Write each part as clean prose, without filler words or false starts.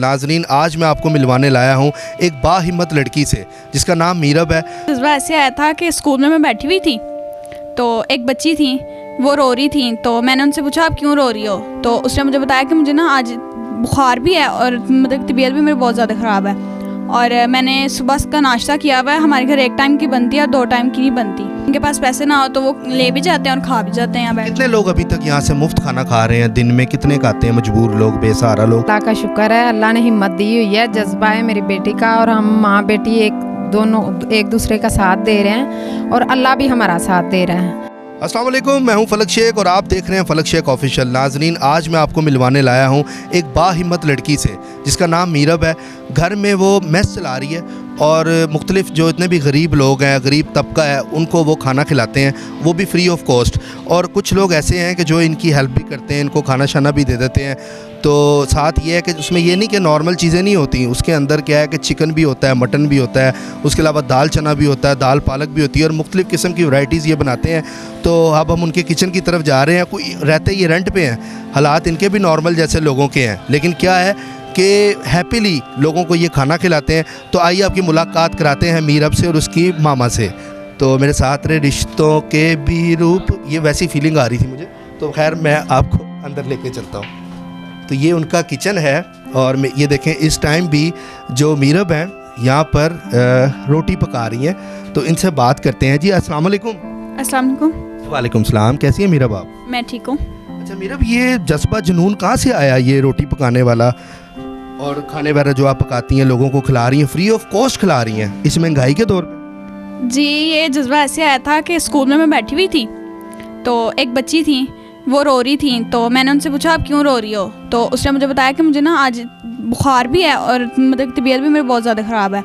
नाजरीन, आज मैं आपको मिलवाने लाया हूँ एक बाहिम्मत लड़की से जिसका नाम मीरब है। जज्बा ऐसे आया था कि स्कूल में मैं बैठी हुई थी तो एक बच्ची थी, वो रो रही थी। तो मैंने उनसे पूछा आप क्यों रो रही हो, तो उसने मुझे बताया कि मुझे ना आज बुखार भी है और मतलब तबीयत भी मेरी बहुत ज़्यादा ख़राब है और मैंने सुबह का नाश्ता किया हुआ है। हमारे घर एक टाइम की बनती है और 2 टाइम की नहीं बनती। उनके पास पैसे ना हो तो वो ले भी जाते हैं और खा भी जाते हैं। यहाँ बैठ कितने लोग अभी तक यहाँ से मुफ्त खाना खा रहे हैं? दिन में कितने खाते हैं मजबूर लोग, बेसहारा लोग? अल्लाह का शुक्र है, अल्लाह ने हिम्मत दी हुई है। जज्बा है मेरी बेटी का और हम माँ बेटी दोनों एक दूसरे का साथ दे रहे हैं और अल्लाह भी हमारा साथ दे रहा है। अस्सलाम वालेकुम, मैं हूं फलक शेख और आप देख रहे हैं फलक शेख ऑफिशियल। नाजरीन, आज मैं आपको मिलवाने लाया हूं एक बाहिम्मत लड़की से जिसका नाम मीरब है। घर में वो मेस चला रही है और मुख्तलिफ जो इतने भी गरीब लोग हैं, गरीब तबका है, उनको वो खाना खिलाते हैं, वो भी फ्री ऑफ कॉस्ट। और कुछ लोग ऐसे हैं कि जो इनकी हेल्प भी करते हैं, इनको खाना शाना भी दे देते हैं। तो साथ ये है कि उसमें ये नहीं कि नॉर्मल चीज़ें नहीं होती, उसके अंदर क्या है कि चिकन भी होता है, मटन भी होता है, उसके अलावा दाल चना भी होता है, दाल पालक भी होती है और मुख्तलिफ़ किस्म की वैरायटीज़ ये बनाते हैं। तो अब हम उनके किचन की तरफ जा रहे हैं। कोई रहते ये रेंट पे हैं, हालात इनके भी नॉर्मल जैसे लोगों के हैं, लेकिन क्या है कि हैप्पीली लोगों को ये खाना खिलाते हैं। तो आइए आपकी मुलाकात कराते हैं मीरब से और उसकी मामा से। तो मेरे साथ रहे रिश्तों के भी रूप, ये वैसी फीलिंग आ रही थी मुझे। तो खैर मैं आपको अंदर लेके चलता हूँ। तो ये उनका किचन है और ये देखें इस टाइम भी जो मीरब हैं यहाँ पर रोटी पका रही हैं। तो इनसे बात करते हैं। जी अस्सलाम वालेकुम। अस्सलाम वालेकुम। वालेकुम सलाम। कैसी है मीरब आप? मैं ठीक हूँ। अच्छा मीरब, ये जज्बा जुनून कहाँ से आया, ये रोटी पकाने वाला और खाने वगैरह जो आप पकाती हैं, लोगों को खिला रही हैं, फ्री ऑफ कॉस्ट खिला रही हैं इस महंगाई के दौर में? जी, ये जज्बा ऐसे आया था कि स्कूल में मैं बैठी हुई थी तो एक बच्ची थी, वो रो रही थी। तो मैंने उनसे पूछा आप क्यों रो रही हो, तो उसने मुझे बताया कि मुझे ना आज बुखार भी है और मतलब तबीयत भी मेरी बहुत ज़्यादा ख़राब है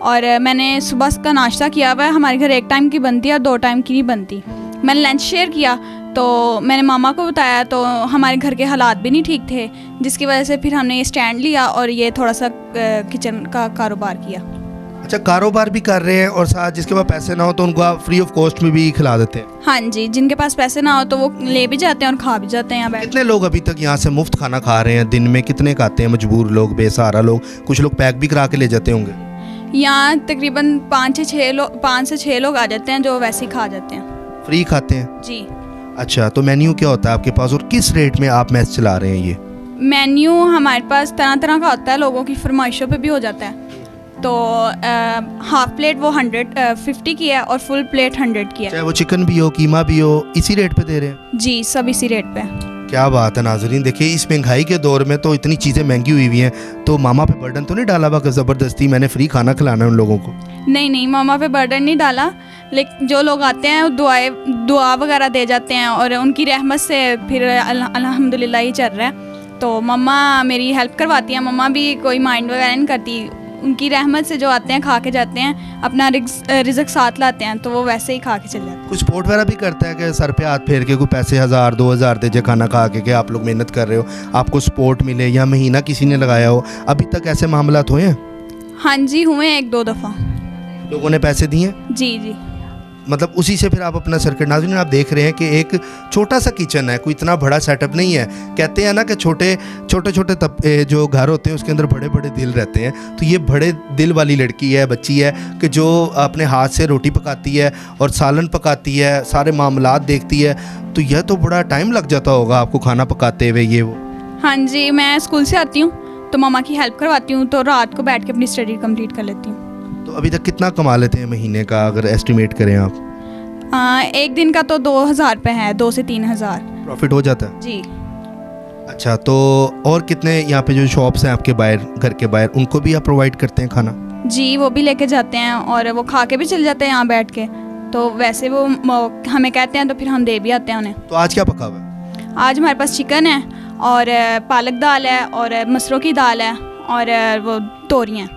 और मैंने सुबह का नाश्ता किया हुआ है। हमारे घर एक टाइम की बनती है और 2 टाइम की नहीं बनती। मैंने लंच शेयर किया तो मैंने मामा को बताया तो हमारे घर के हालात भी नहीं ठीक थे, जिसकी वजह से फिर हमने ये स्टैंड लिया और ये थोड़ा सा किचन का कारोबार किया। अच्छा, कारोबार भी कर रहे हैं और साथ जिसके पास पैसे ना हो तो उनको आप फ्री ऑफ कॉस्ट में भी खिला देते हैं? हाँ जी, जिनके पास पैसे ना हो तो वो ले भी जाते हैं और खा भी जाते हैं। यहाँ बैठ कितने लोग अभी तक यहाँ से मुफ्त खाना खा रहे हैं? दिन में कितने खाते हैं मजबूर लोग, बेसहारा लोग? कुछ लोग पैक भी करा के ले जाते होंगे। यहाँ तकरीबन 5 से 6 लोग आ जाते हैं जो वैसे ही खा जाते हैं। फ्री खाते हैं जी। अच्छा, तो मेन्यू क्या होता है आपके पास और किस रेट में आप मैच चला रहे हैं? ये मेन्यू हमारे पास तरह तरह का होता है, लोगों की फरमाइशों पे भी हो जाता है। तो हाफ प्लेट वो 150 की है और फुल प्लेट 100 की है। चाहे वो चिकन भी हो, कीमा भी हो, इसी रेट पे दे रहे हैं? जी, सब इसी रेट पे। क्या बात है नाजरीन। देखिए इस महंगाई के दौर में तो इतनी चीज़ें महंगी हुई हुई हैं, तो मामा पे बर्डन तो नहीं डाला हुआ कि ज़बरदस्ती मैंने फ्री खाना खिलाना है उन लोगों को? नहीं, मामा पे बर्डन नहीं डाला, लेकिन जो लोग आते हैं दुआ वगैरह दे जाते हैं और उनकी रहमत से फिर अल्हम्दुलिल्लाह ही चल रहा है। तो मम्मा मेरी हेल्प करवाती हैं, मम्मा भी कोई माइंड वगैरह नहीं करती। उनकी रहमत से जो आते हैं खा के जाते हैं, अपना रिज़्क साथ लाते हैं, तो वो वैसे ही खा के चले जाते हैं। कुछ सपोर्ट वगैरह भी करता है कि सर पे हाथ फेर के कोई पैसे 1000 2000 दे जे खाना खा के, कि आप लोग मेहनत कर रहे हो, आपको सपोर्ट मिले, या महीना किसी ने लगाया हो? अभी तक ऐसे मामलात हुए हैं? हाँ जी, हुए हैं 1-2 दफ़ा। लोगों ने पैसे दिए? जी। मतलब उसी से फिर आप अपना सर्किट। नाज़रीन, आप देख रहे हैं कि एक छोटा सा किचन है, कोई इतना बड़ा सेटअप नहीं है। कहते हैं ना कि छोटे जो घर होते हैं उसके अंदर बड़े बड़े दिल रहते हैं। तो ये बड़े दिल वाली लड़की है, बच्ची है कि जो अपने हाथ से रोटी पकाती है और सालन पकाती है, सारे मामलात देखती है। तो यह तो बड़ा टाइम लग जाता होगा आपको खाना पकाते हुए ये वो? हाँ जी, मैं स्कूल से आती हूँ तो मामा की हेल्प करवाती हूँ, तो रात को बैठ के अपनी स्टडी कंप्लीट कर लेती हूँ। तो अभी तक कितना कमा लेते हैं महीने का, अगर एस्टिमेट करें आप? एक दिन का तो 2000 रुपये है, 2 से 3000 प्रॉफिट हो जाता है? जी। अच्छा, तो और कितने यहाँ पे जो शॉप्स हैं आपके बाहर, घर के बाहर, उनको भी आप प्रोवाइड करते हैं खाना? जी, वो भी लेके जाते हैं और वो खा के भी चले जाते हैं यहाँ बैठ के। तो वैसे वो हमें कहते हैं तो फिर हम दे भी आते हैं उन्हें। तो आज क्या पका हुआ है? आज हमारे पास चिकन है और पालक दाल है और मसरों की दाल है और वो तोरियाँ।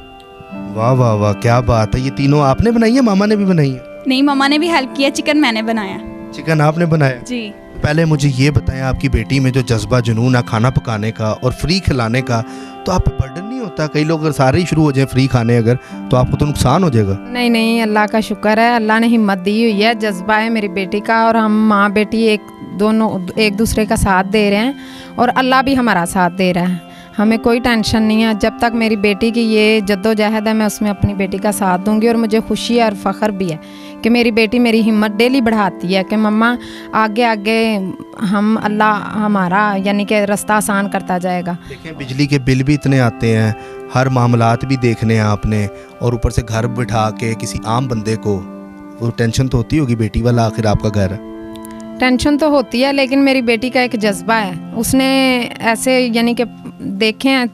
वाह वाह वाह, क्या बात है। ये तीनों आपने बनाई है, मामा ने भी बनाई है? नहीं, मामा ने भी हेल्प किया, चिकन मैंने बनाया। चिकन आपने बनाया? जी। पहले मुझे ये बताएं, आपकी बेटी में जो जज्बा जुनून है खाना पकाने का और फ्री खिलाने का, तो आप पे बर्डन नहीं होता? कई लोग अगर सारे ही शुरू हो जाए फ्री खाने अगर, तो आपको तो नुकसान हो जाएगा। नहीं, अल्लाह का शुक्र है, अल्लाह ने हिम्मत दी हुई है। जज्बा है मेरी बेटी का और हम माँ बेटी दोनों एक दूसरे का साथ दे रहे हैं और अल्लाह भी हमारा साथ दे रहा है। हमें कोई टेंशन नहीं है। जब तक मेरी बेटी की ये जद्दोजहद है, मैं उसमें अपनी बेटी का साथ दूंगी। और मुझे खुशी और फ़ख्र भी है कि मेरी बेटी मेरी हिम्मत डेली बढ़ाती है कि मम्मा आगे आगे हम अल्लाह हमारा यानी कि रास्ता आसान करता जाएगा। देखें, बिजली के बिल भी इतने आते हैं, हर मामलात भी देखने हैं आपने, और ऊपर से घर बिठा के किसी आम बंदे को वो टेंशन तो होती होगी, बेटी वाला आखिर आपका घर है। टेंशन तो होती है, लेकिन मेरी बेटी का एक जज्बा है। उसने ऐसे यानी कि देखे हैं,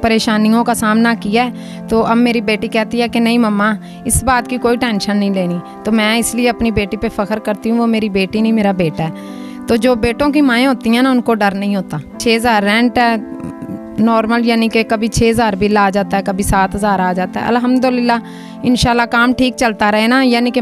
परेशानियों का सामना किया है, तो अब मेरी बेटी कहती है कि नहीं मम्मा, इस बात की कोई टेंशन नहीं लेनी। तो मैं इसलिए अपनी बेटी पे फ़ख्र करती हूँ। वो मेरी बेटी नहीं, मेरा बेटा है। तो जो बेटों की माएँ होती हैं ना, उनको डर नहीं होता। 6000 रेंट है नॉर्मल, यानी कि कभी 6000 बिल आ जाता है, कभी 7000 आ जाता है। अल्हम्दुलिल्लाह इंशाल्लाह काम ठीक चलता रहे ना, यानी कि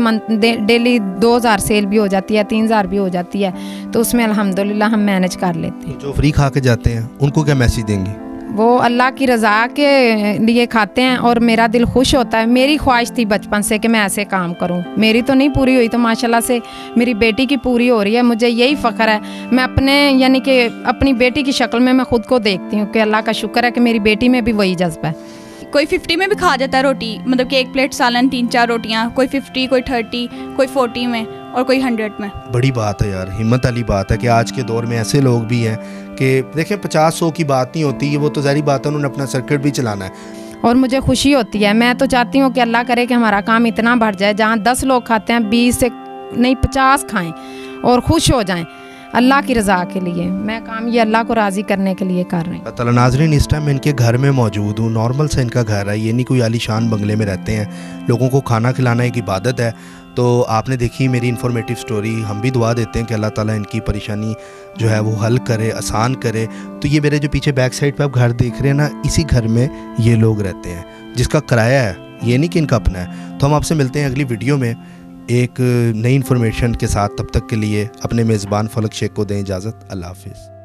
डेली 2000 सेल भी हो जाती है, 3000 भी हो जाती है, तो उसमें अल्हम्दुलिल्लाह हम मैनेज कर लेते हैं। जो फ्री खा के जाते हैं उनको क्या मैसेज देंगी? वो अल्लाह की रज़ा के लिए खाते हैं और मेरा दिल खुश होता है। मेरी ख्वाहिश थी बचपन से कि मैं ऐसे काम करूं, मेरी तो नहीं पूरी हुई, तो माशाल्लाह से मेरी बेटी की पूरी हो रही है। मुझे यही फ़ख्र है। मैं अपने यानी कि अपनी बेटी की शक्ल में मैं ख़ुद को देखती हूँ कि अल्लाह का शुक्र है कि मेरी बेटी में भी वही जज्बा है। कोई 50 में भी खा जाता है रोटी, मतलब कि एक प्लेट सालन 3-4 रोटियाँ, कोई 50, कोई 30, कोई 40 में और कोई 100 में। बड़ी बात है यार, हिम्मत वाली बात है कि आज के दौर में ऐसे लोग भी हैं कि देखें 50-100 की बात नहीं होती, वो तो ज़ाहिर बात है, उन्होंने अपना सर्किट भी चलाना है। और मुझे खुशी होती है। मैं तो चाहती हूँ कि अल्लाह करे कि हमारा काम इतना बढ़ जाए, जहाँ 10 लोग खाते हैं 20 से नहीं 50 खाएं और खुश हो जाएं अल्लाह की रज़ा के लिए। मैं काम ये अल्लाह को राज़ी करने के लिए कर रही हूँ। ताला नाज़रीन, इस टाइम मैं इनके घर में मौजूद हूँ। नॉर्मल सा इनका घर है, ये नहीं कोई आलीशान बंगले में रहते हैं। लोगों को खाना खिलाना एक इबादत है। तो आपने देखी मेरी इन्फॉर्मेटिव स्टोरी। हम भी दुआ देते हैं कि अल्लाह ताला इनकी परेशानी जो है वो हल करे, आसान करे। तो ये मेरे जो पीछे बैक साइड पे आप घर देख रहे हैं ना, इसी घर में ये लोग रहते हैं, जिसका किराया है, ये नहीं कि इनका अपना है। तो हम आपसे मिलते हैं अगली वीडियो में एक नई इन्फॉर्मेशन के साथ। तब तक के लिए अपने मेज़बान फलक शेख को दें इजाज़त। अल्लाह हाफिज़।